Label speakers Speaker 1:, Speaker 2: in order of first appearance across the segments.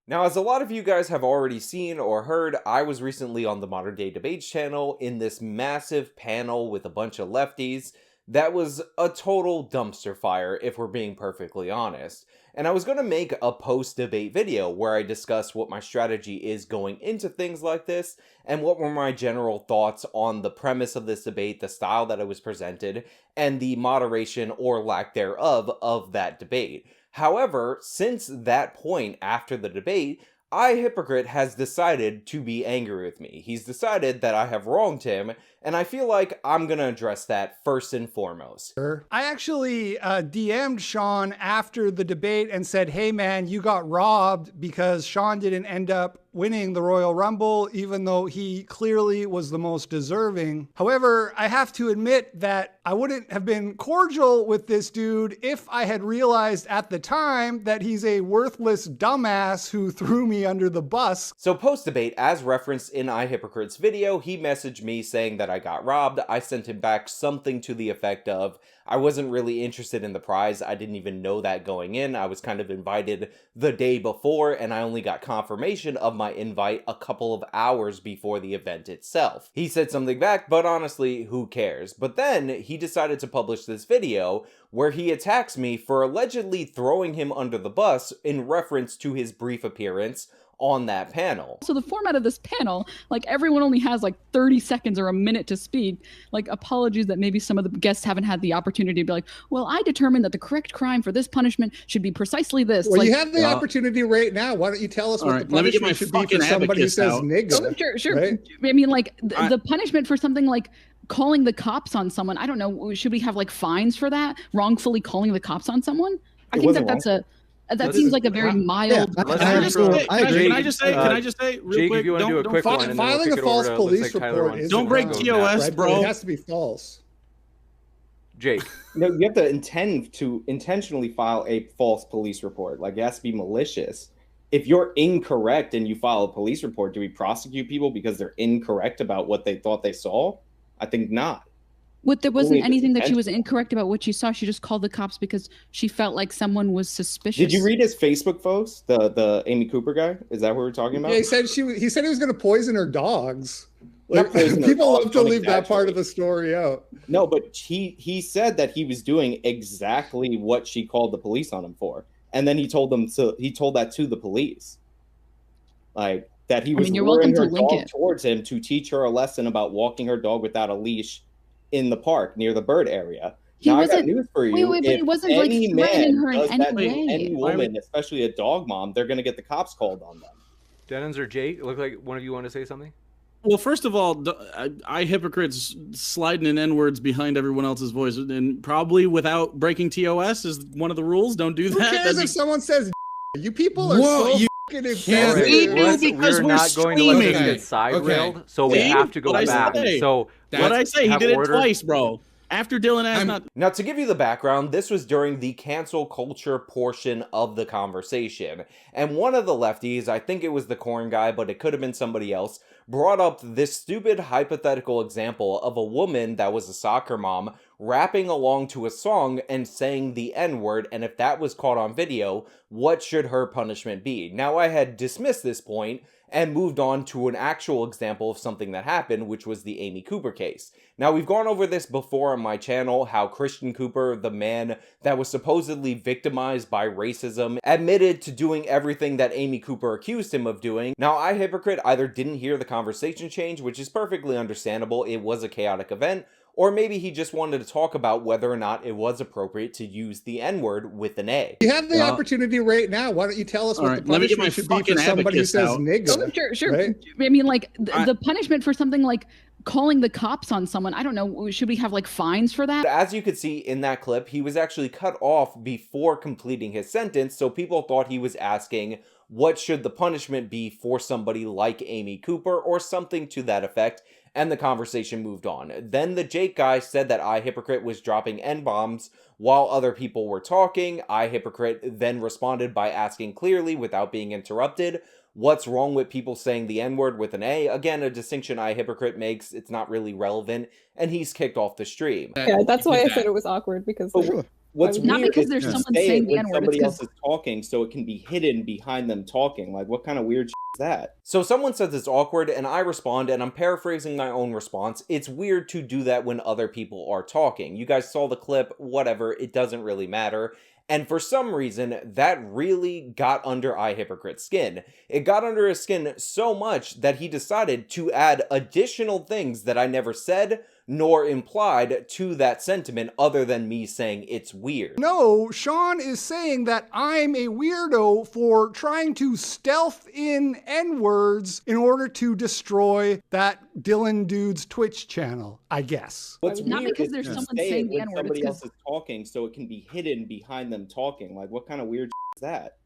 Speaker 1: Now, as a lot of you guys have already seen or heard, I was recently on the Modern Day Debates channel in this massive panel with a bunch of lefties that was a total dumpster fire, if we're being perfectly honest. And I was going to make a post-debate video where I discuss what my strategy is going into things like this, and what were my general thoughts on the premise of this debate, the style that it was presented, and the moderation or lack thereof of that debate. However, since that point after the debate, Hypocrite has decided to be angry with me. He's decided that I have wronged him, and I feel like I'm gonna address that first and foremost.
Speaker 2: I actually DM'd Sean after the debate and said, hey man, you got robbed because Sean didn't end up winning the Royal Rumble, even though he clearly was the most deserving. However, I have to admit that I wouldn't have been cordial with this dude if I had realized at the time that he's a worthless dumbass who threw me under the bus.
Speaker 1: So post-debate, as referenced in Hypocrite's video, he messaged me saying that I got robbed. I sent him back something to the effect of, I wasn't really interested in the prize. I didn't even know that going in. I was kind of invited the day before, and I only got confirmation of my invite a couple of hours before the event itself. He said something back, but honestly, who cares? But then he decided to publish this video where he attacks me for allegedly throwing him under the bus in reference to his brief appearance on that panel.
Speaker 3: So the format of this panel, like everyone only has like 30 seconds or a minute to speak. Like apologies that maybe some of the guests haven't had the opportunity to be like, well, I determined that the correct crime for this punishment should be precisely this.
Speaker 4: Well,
Speaker 3: like,
Speaker 4: you have the opportunity right now. Why don't you tell us what the punishment should be for somebody who says nigga?
Speaker 3: Sure.
Speaker 4: Right?
Speaker 3: I mean, like the punishment for something like calling the cops on someone. I don't know. Should we have like fines for that? Wrongfully calling the cops on someone? I think that seems like a very mild.
Speaker 5: Can I just say real
Speaker 6: Jake,
Speaker 5: quick?
Speaker 6: if you want to do a quick one, and then
Speaker 4: filing
Speaker 6: we'll
Speaker 4: a false police
Speaker 6: report
Speaker 4: report is
Speaker 5: don't break TOS,
Speaker 4: right?
Speaker 5: bro.
Speaker 4: It has to be false.
Speaker 6: Jake.
Speaker 7: No, you have to intend to intentionally file a false police report. Like, it has to be malicious. If you're incorrect and you file a police report, do we prosecute people because they're incorrect about what they thought they saw? I think not.
Speaker 3: There wasn't anything that she was incorrect about what she saw. She just called the cops because she felt like someone was suspicious.
Speaker 7: Did you read his Facebook post? The Amy Cooper guy? Is that what we're talking about?
Speaker 4: Yeah, he said he was going to poison her dogs. Like, people love to leave that part of the story out.
Speaker 7: No, but he said that he was doing exactly what she called the police on him for, and then he told that to the police, like that he was luring her dog towards him to teach her a lesson about walking her dog without a leash in the park near the bird area. Now, I got news for you.
Speaker 3: But he wasn't like threatening her in any way.
Speaker 7: Any woman, especially a dog mom, they're going to get the cops called on them.
Speaker 6: Dennis or Jake, it looked like one of you wanted to say something.
Speaker 5: Well, first of all, I hypocrites sliding in N-words behind everyone else's voice, and probably without breaking TOS is one of the rules. Don't do that.
Speaker 4: Who cares if someone says you people are so fucking insensitive.
Speaker 5: We're
Speaker 6: not going to let this get side-railed, so we have to go back. So
Speaker 5: what I say, he did it twice, bro. After Dylan asked
Speaker 1: Now, to give you the background, this was during the cancel culture portion of the conversation. And one of the lefties, I think it was the corn guy, but it could have been somebody else, brought up this stupid hypothetical example of a woman that was a soccer mom rapping along to a song and saying the N-word, and if that was caught on video, what should her punishment be? Now, I had dismissed this point and moved on to an actual example of something that happened, which was the Amy Cooper case. Now, we've gone over this before on my channel, how Christian Cooper, the man that was supposedly victimized by racism, admitted to doing everything that Amy Cooper accused him of doing. Now, Hypocrite either didn't hear the conversation change, which is perfectly understandable, it was a chaotic event, or maybe he just wanted to talk about whether or not it was appropriate to use the N-word with an A.
Speaker 4: You have the opportunity right now. Why don't you tell us what the punishment should be for somebody who says nigga?
Speaker 3: Sure.
Speaker 4: Right?
Speaker 3: I mean, like the punishment for something like calling the cops on someone. I don't know. Should we have like fines for that?
Speaker 1: As you could see in that clip, he was actually cut off before completing his sentence, so people thought he was asking, what should the punishment be for somebody like Amy Cooper, or something to that effect, and the conversation moved on. Then the Jake guy said that Hypocrite was dropping N-bombs while other people were talking. Hypocrite then responded by asking clearly, without being interrupted, what's wrong with people saying the N-word with an A? Again, a distinction Hypocrite makes, it's not really relevant, and he's kicked off the stream.
Speaker 8: Yeah, that's why I said it was awkward, because
Speaker 7: What's
Speaker 3: Not
Speaker 7: weird
Speaker 3: because
Speaker 7: is
Speaker 3: there's
Speaker 7: to
Speaker 3: someone
Speaker 7: say
Speaker 3: saying
Speaker 7: it
Speaker 3: the
Speaker 7: when
Speaker 3: N-word,
Speaker 7: somebody
Speaker 3: it's
Speaker 7: else
Speaker 3: 'cause-
Speaker 7: is talking, so it can be hidden behind them talking. Like, what kind of weird is that?
Speaker 1: So someone says it's awkward, and I respond, and I'm paraphrasing my own response. It's weird to do that when other people are talking. You guys saw the clip, whatever, it doesn't really matter. And for some reason, that really got under iHypocrite's skin. It got under his skin so much that he decided to add additional things that I never said nor implied to that sentiment other than me saying it's weird.
Speaker 2: No, Sean is saying that I'm a weirdo for trying to stealth in N-words in order to destroy that Dylan dude's Twitch channel, I guess.
Speaker 7: What's
Speaker 3: Not
Speaker 7: weird
Speaker 3: because
Speaker 7: is
Speaker 3: there's
Speaker 7: to
Speaker 3: someone
Speaker 7: say
Speaker 3: saying
Speaker 7: it
Speaker 3: the
Speaker 7: when
Speaker 3: N-word,
Speaker 7: somebody
Speaker 3: it's
Speaker 7: else is talking, so it can be hidden behind them talking. Like, what kind of weird is that?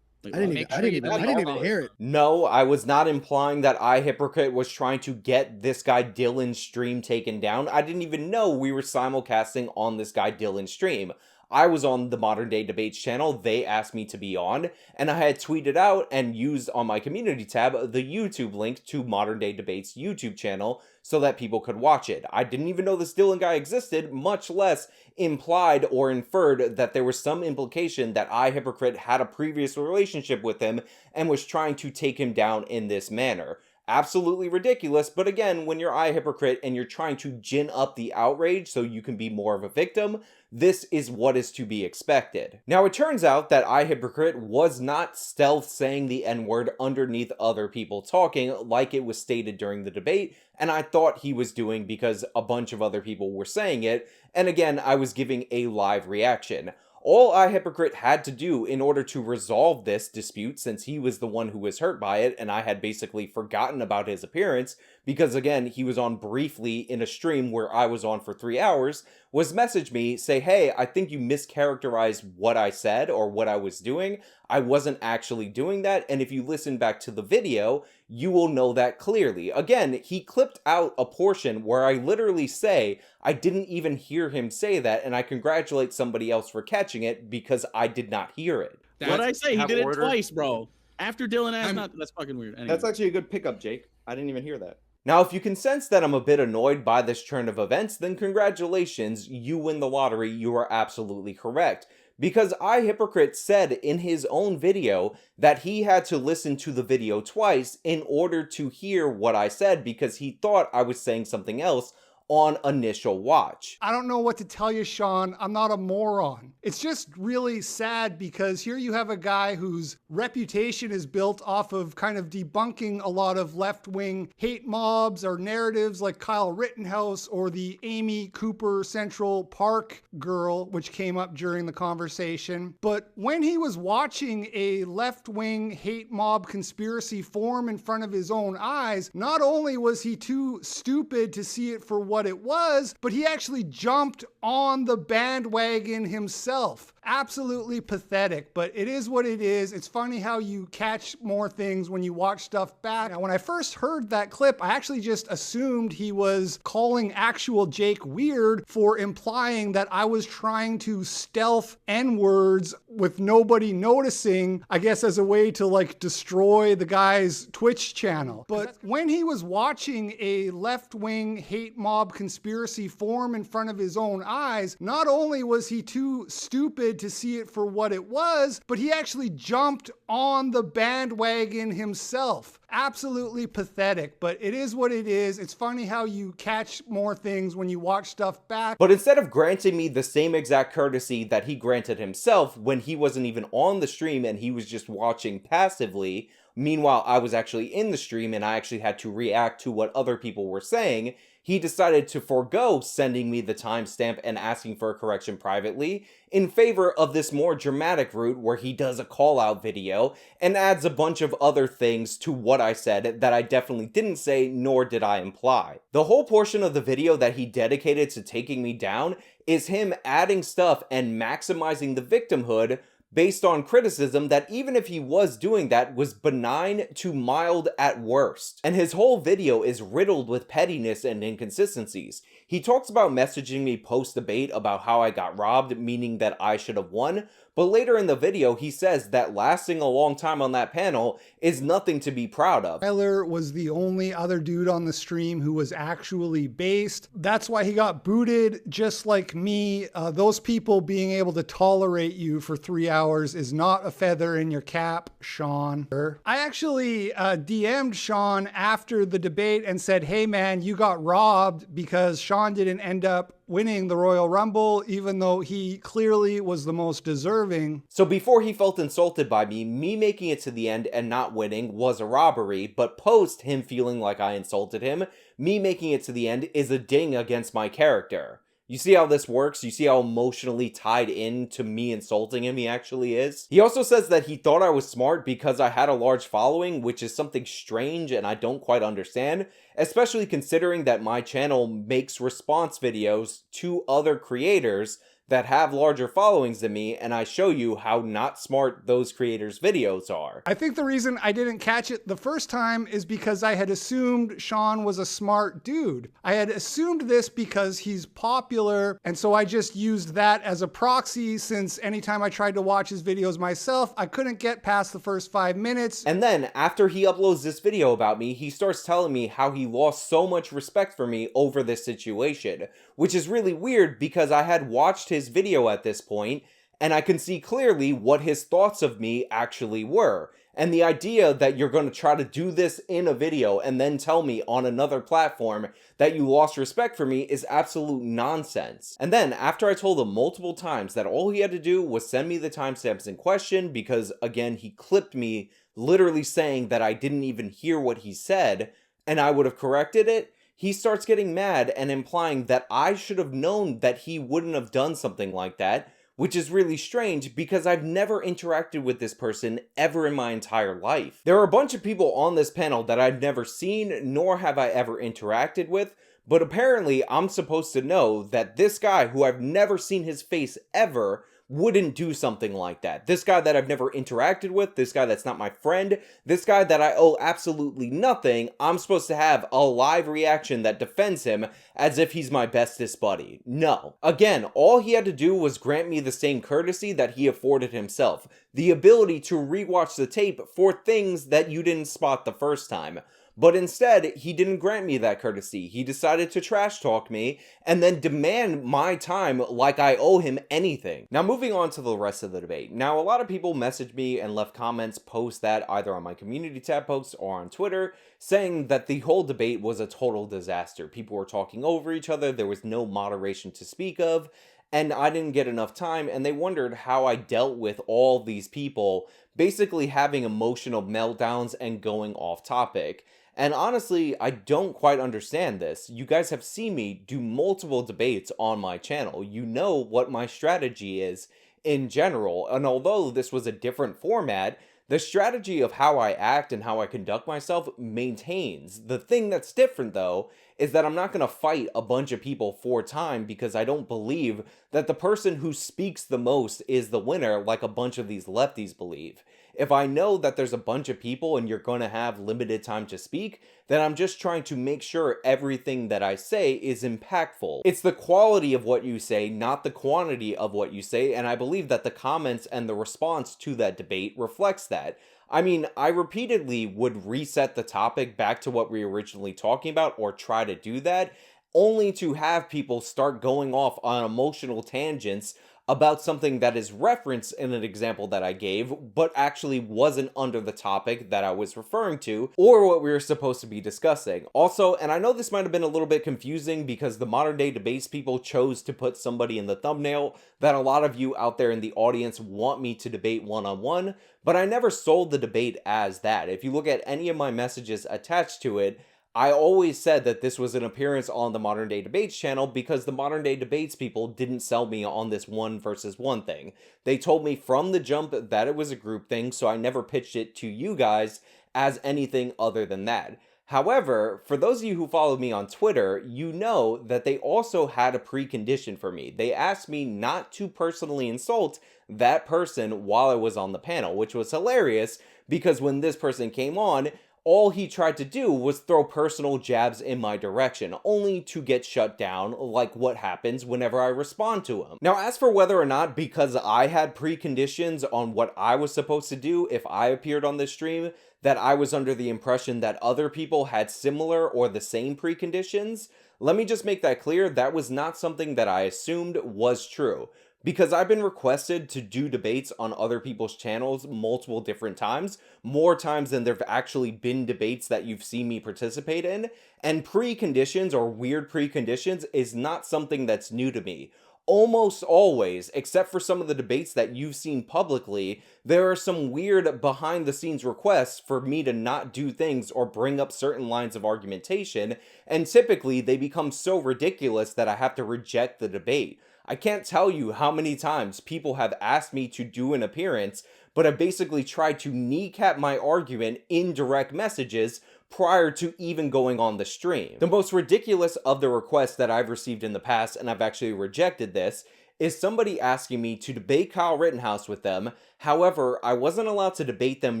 Speaker 8: I didn't even hear it.
Speaker 1: No, I was not implying that iHypocrite was trying to get this guy Dylan's stream taken down. I didn't even know we were simulcasting on this guy Dylan's stream. I was on the Modern Day Debates channel, they asked me to be on, and I had tweeted out and used on my community tab the YouTube link to Modern Day Debates YouTube channel so that people could watch it. I didn't even know this Dylan guy existed, much less implied or inferred that there was some implication that iHypocrite had a previous relationship with him and was trying to take him down in this manner. Absolutely ridiculous, but again, when you're iHypocrite and you're trying to gin up the outrage so you can be more of a victim, this is what is to be expected. Now, it turns out that iHypocrite was not stealth saying the N-word underneath other people talking like it was stated during the debate, and I thought he was doing because a bunch of other people were saying it, and again, I was giving a live reaction. All iHypocrite had to do in order to resolve this dispute, since he was the one who was hurt by it, and I had basically forgotten about his appearance, because again, he was on briefly in a stream where I was on for 3 hours, was message me, say, hey, I think you mischaracterized what I said or what I was doing. I wasn't actually doing that, and if you listen back to the video, you will know that clearly. Again, he clipped out a portion where I literally say, I didn't even hear him say that, and I congratulate somebody else for catching it because I did not hear it.
Speaker 5: What'd I say? He did
Speaker 6: order?
Speaker 5: it twice, bro. After Dylan asked not, that's fucking weird. Anyway.
Speaker 7: That's actually a good pickup, Jake. I didn't even hear that.
Speaker 1: Now, if you can sense that I'm a bit annoyed by this turn of events, then congratulations, you win the lottery, you are absolutely correct. Because iHypocrite said in his own video that he had to listen to the video twice in order to hear what I said because he thought I was saying something else on initial watch.
Speaker 2: I don't know what to tell you, Sean. I'm not a moron. It's just really sad because here you have a guy whose reputation is built off of kind of debunking a lot of left-wing hate mobs or narratives like Kyle Rittenhouse or the Amy Cooper Central Park girl, which came up during the conversation. But when he was watching a left-wing hate mob conspiracy form in front of his own eyes, not only was he too stupid to see it for what it was, but he actually jumped on the bandwagon himself. Absolutely pathetic, but it is what it is. It's funny how you catch more things when you watch stuff back. Now, when I first heard that clip, I actually just assumed he was calling actual Jake weird for implying that I was trying to stealth N-words with nobody noticing, I guess as a way to like destroy the guy's Twitch channel. But when he was watching a left-wing hate mob conspiracy form in front of his own eyes, not only was he too stupid to see it for what it was, but he actually jumped on the bandwagon himself. Absolutely pathetic, but it is what it is. It's funny how you catch more things when you watch stuff back.
Speaker 1: But instead of granting me the same exact courtesy that he granted himself when he wasn't even on the stream and he was just watching passively, meanwhile I was actually in the stream and I actually had to react to what other people were saying, he decided to forego sending me the timestamp and asking for a correction privately in favor of this more dramatic route where he does a call-out video and adds a bunch of other things to what I said that I definitely didn't say nor did I imply. The whole portion of the video that he dedicated to taking me down is him adding stuff and maximizing the victimhood based on criticism that even if he was doing that was benign to mild at worst. And his whole video is riddled with pettiness and inconsistencies. He talks about messaging me post-debate about how I got robbed, meaning that I should have won, But later in the video, he says that lasting a long time on that panel is nothing to be proud of.
Speaker 2: Tyler was the only other dude on the stream who was actually based. That's why he got booted, just like me. Those people being able to tolerate you for 3 hours is not a feather in your cap, Sean. I actually DM'd Sean after the debate and said, hey man, you got robbed because Sean didn't end up winning the Royal Rumble, even though he clearly was the most deserving.
Speaker 1: So before he felt insulted by me making it to the end and not winning was a robbery, but post him feeling like I insulted him, me making it to the end is a ding against my character. You see how this works? You see how emotionally tied in to me insulting him he actually is? He also says that he thought I was smart because I had a large following, which is something strange and I don't quite understand, especially considering that my channel makes response videos to other creators that have larger followings than me, and I show you how not smart those creators' videos are.
Speaker 2: I think the reason I didn't catch it the first time is because I had assumed Sean was a smart dude. I had assumed this because he's popular, and so I just used that as a proxy, since anytime I tried to watch his videos myself, I couldn't get past the first 5 minutes.
Speaker 1: And then, after he uploads this video about me, he starts telling me how he lost so much respect for me over this situation, which is really weird because I had watched his video at this point, and I can see clearly what his thoughts of me actually were. And the idea that you're going to try to do this in a video and then tell me on another platform that you lost respect for me is absolute nonsense. And then, after I told him multiple times that all he had to do was send me the timestamps in question, because again, he clipped me literally saying that I didn't even hear what he said, and I would have corrected it, he starts getting mad and implying that I should have known that he wouldn't have done something like that, which is really strange because I've never interacted with this person ever in my entire life. There are a bunch of people on this panel that I've never seen, nor have I ever interacted with, but apparently I'm supposed to know that this guy, who I've never seen his face ever, wouldn't do something like that. This guy that I've never interacted with, this guy that's not my friend, this guy that I owe absolutely nothing, I'm supposed to have a live reaction that defends him as if he's my bestest buddy. No. Again, all he had to do was grant me the same courtesy that he afforded himself. The ability to rewatch the tape for things that you didn't spot the first time. But instead, he didn't grant me that courtesy. He decided to trash talk me and then demand my time like I owe him anything. Now, moving on to the rest of the debate. Now, a lot of people messaged me and left comments post that either on my community tab posts or on Twitter, saying that the whole debate was a total disaster. People were talking over each other, there was no moderation to speak of, and I didn't get enough time, and they wondered how I dealt with all these people basically having emotional meltdowns and going off topic. And honestly, I don't quite understand this. You guys have seen me do multiple debates on my channel. You know what my strategy is in general. And although this was a different format, the strategy of how I act and how I conduct myself maintains. The thing that's different, though, is that I'm not going to fight a bunch of people for time because I don't believe that the person who speaks the most is the winner like a bunch of these lefties believe. If I know that there's a bunch of people and you're going to have limited time to speak, then I'm just trying to make sure everything that I say is impactful. It's the quality of what you say, not the quantity of what you say, and I believe that the comments and the response to that debate reflects that. I mean, I repeatedly would reset the topic back to what we were originally talking about or try to do that, only to have people start going off on emotional tangents about something that is referenced in an example that I gave, but actually wasn't under the topic that I was referring to, or what we were supposed to be discussing. Also, and I know this might have been a little bit confusing because the modern day debates people chose to put somebody in the thumbnail that a lot of you out there in the audience want me to debate one-on-one, but I never sold the debate as that. If you look at any of my messages attached to it, I always said that this was an appearance on the Modern Day Debates channel because the Modern Day Debates people didn't sell me on this 1 versus 1 thing. They told me from the jump that it was a group thing, so I never pitched it to you guys as anything other than that. However, for those of you who follow me on Twitter, you know that they also had a precondition for me. They asked me not to personally insult that person while I was on the panel, which was hilarious because when this person came on, All he tried to do was throw personal jabs in my direction, only to get shut down, like what happens whenever I respond to him. Now, as for whether or not, because I had preconditions on what I was supposed to do if I appeared on this stream, that I was under the impression that other people had similar or the same preconditions, let me just make that clear, that was not something that I assumed was true. Because I've been requested to do debates on other people's channels multiple different times, more times than there've actually been debates that you've seen me participate in, and preconditions or weird preconditions is not something that's new to me. Almost always, except for some of the debates that you've seen publicly, there are some weird behind the scenes requests for me to not do things or bring up certain lines of argumentation, and typically they become so ridiculous that I have to reject the debate. I can't tell you how many times people have asked me to do an appearance, but have basically tried to kneecap my argument in direct messages prior to even going on the stream. The most ridiculous of the requests that I've received in the past, and I've actually rejected this, is somebody asking me to debate Kyle Rittenhouse with them. However, I wasn't allowed to debate them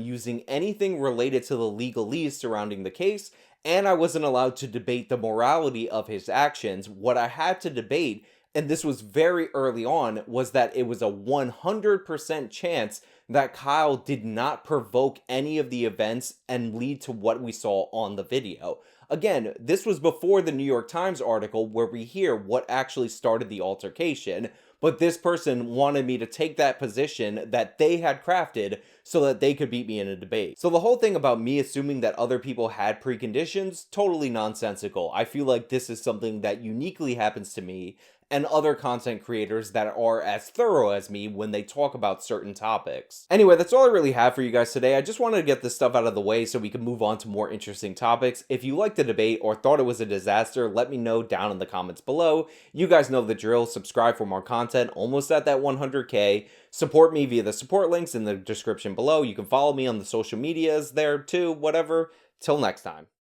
Speaker 1: using anything related to the legalese surrounding the case, and I wasn't allowed to debate the morality of his actions. What I had to debate, and this was very early on, was that it was a 100% chance that Kyle did not provoke any of the events and lead to what we saw on the video. Again, this was before the New York Times article where we hear what actually started the altercation, but this person wanted me to take that position that they had crafted so that they could beat me in a debate. So the whole thing about me assuming that other people had preconditions, totally nonsensical. I feel like this is something that uniquely happens to me and other content creators that are as thorough as me when they talk about certain topics. Anyway, that's all I really have for you guys today. I just wanted to get this stuff out of the way so we can move on to more interesting topics. If you liked the debate or thought it was a disaster, let me know down in the comments below. You guys know the drill. Subscribe for more content. Almost at that 100K. Support me via the support links in the description below. You can follow me on the social medias there too, whatever. Till next time.